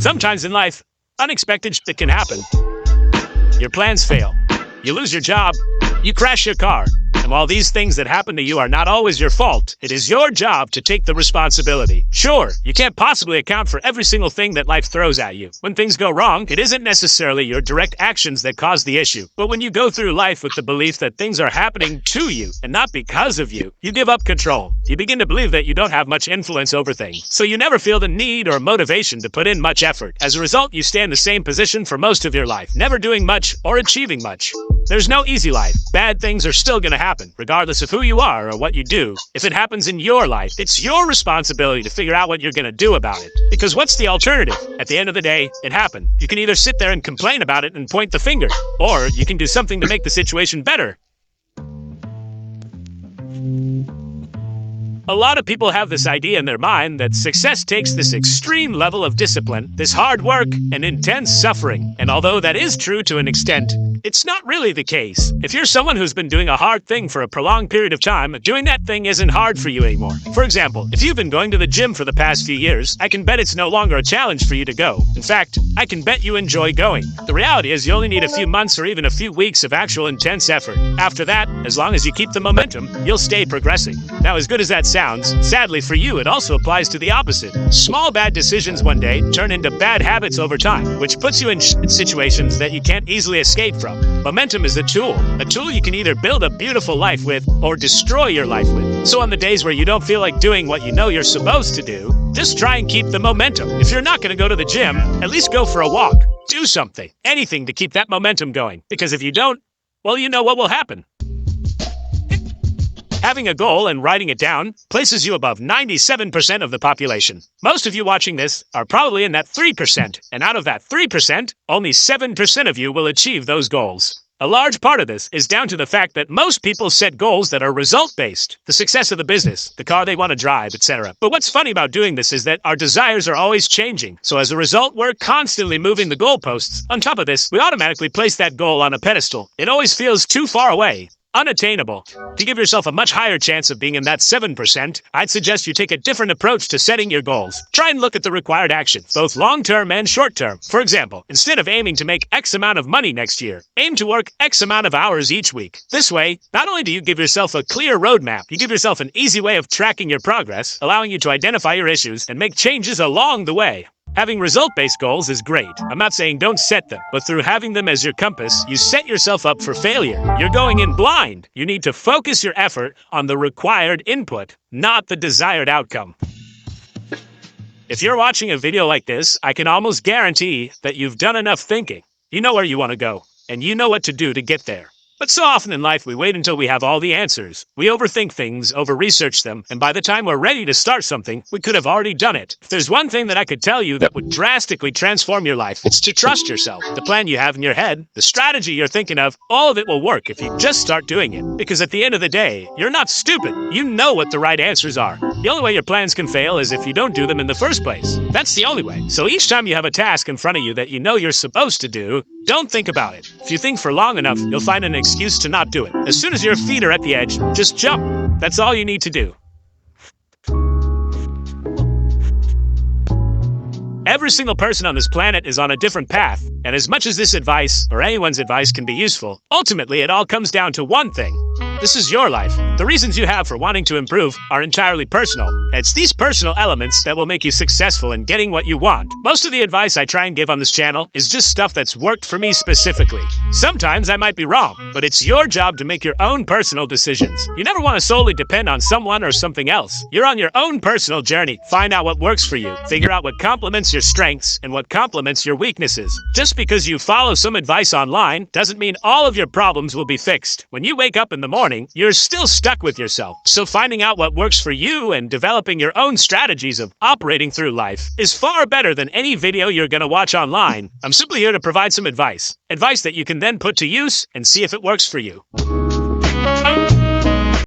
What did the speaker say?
Sometimes in life, unexpected shit can happen. Your plans fail. You lose your job. You crash your car. And while these things that happen to you are not always your fault, it is your job to take the responsibility. Sure, you can't possibly account for every single thing that life throws at you. When things go wrong, it isn't necessarily your direct actions that cause the issue. But when you go through life with the belief that things are happening to you and not because of you, you give up control. You begin to believe that you don't have much influence over things. So you never feel the need or motivation to put in much effort. As a result, you stay in the same position for most of your life, never doing much or achieving much. There's no easy life. Bad things are still going to happen, regardless of who you are or what you do. If it happens in your life, it's your responsibility to figure out what you're going to do about it. Because what's the alternative? At the end of the day, it happened. You can either sit there and complain about it and point the finger, or you can do something to make the situation better. A lot of people have this idea in their mind that success takes this extreme level of discipline, this hard work, and intense suffering. And although that is true to an extent, it's not really the case. If you're someone who's been doing a hard thing for a prolonged period of time, doing that thing isn't hard for you anymore. For example, if you've been going to the gym for the past few years, I can bet it's no longer a challenge for you to go. In fact, I can bet you enjoy going. The reality is you only need a few months or even a few weeks of actual intense effort. After that, as long as you keep the momentum, you'll stay progressing. Now, as good as that sounds, sadly for you, it also applies to the opposite. Small bad decisions one day turn into bad habits over time, which puts you in situations that you can't easily escape from. Momentum is a tool you can either build a beautiful life with or destroy your life with. So on the days where you don't feel like doing what you know you're supposed to do, just try and keep the momentum. If you're not going to go to the gym, at least go for a walk. Do something, anything to keep that momentum going. Because if you don't, well, you know what will happen. Having a goal and writing it down places you above 97% of the population. Most of you watching this are probably in that 3%, and out of that 3%, only 7% of you will achieve those goals. A large part of this is down to the fact that most people set goals that are result-based, the success of the business, the car they want to drive, etc. But what's funny about doing this is that our desires are always changing, so as a result, we're constantly moving the goalposts. On top of this, we automatically place that goal on a pedestal. It always feels too far away, unattainable. To give yourself a much higher chance of being in that 7%, I'd suggest you take a different approach to setting your goals. Try and look at the required actions, both long-term and short-term. For example, instead of aiming to make X amount of money next year, aim to work X amount of hours each week. This way, not only do you give yourself a clear roadmap, you give yourself an easy way of tracking your progress, allowing you to identify your issues and make changes along the way. Having result-based goals is great. I'm not saying don't set them, but through having them as your compass, you set yourself up for failure. You're going in blind. You need to focus your effort on the required input, not the desired outcome. If you're watching a video like this, I can almost guarantee that you've done enough thinking. You know where you want to go, and you know what to do to get there. But so often in life, we wait until we have all the answers. We overthink things, over-research them, and by the time we're ready to start something, we could have already done it. If there's one thing that I could tell you that would drastically transform your life, it's to trust yourself. The plan you have in your head, the strategy you're thinking of, all of it will work if you just start doing it. Because at the end of the day, you're not stupid. You know what the right answers are. The only way your plans can fail is if you don't do them in the first place. That's the only way. So each time you have a task in front of you that you know you're supposed to do, don't think about it. If you think for long enough, you'll find an excuse to not do it. As soon as your feet are at the edge, just jump. That's all you need to do. Every single person on this planet is on a different path, and as much as this advice, or anyone's advice, can be useful, ultimately it all comes down to one thing. This is your life. The reasons you have for wanting to improve are entirely personal. It's these personal elements that will make you successful in getting what you want. Most of the advice I try and give on this channel is just stuff that's worked for me specifically. Sometimes I might be wrong, but it's your job to make your own personal decisions. You never want to solely depend on someone or something else. You're on your own personal journey. Find out what works for you. Figure out what complements your strengths and what complements your weaknesses. Just because you follow some advice online doesn't mean all of your problems will be fixed. When you wake up in the morning, you're still stuck with yourself. So finding out what works for you and developing your own strategies of operating through life is far better than any video you're going to watch online. I'm simply here to provide some advice. Advice that you can then put to use and see if it works for you.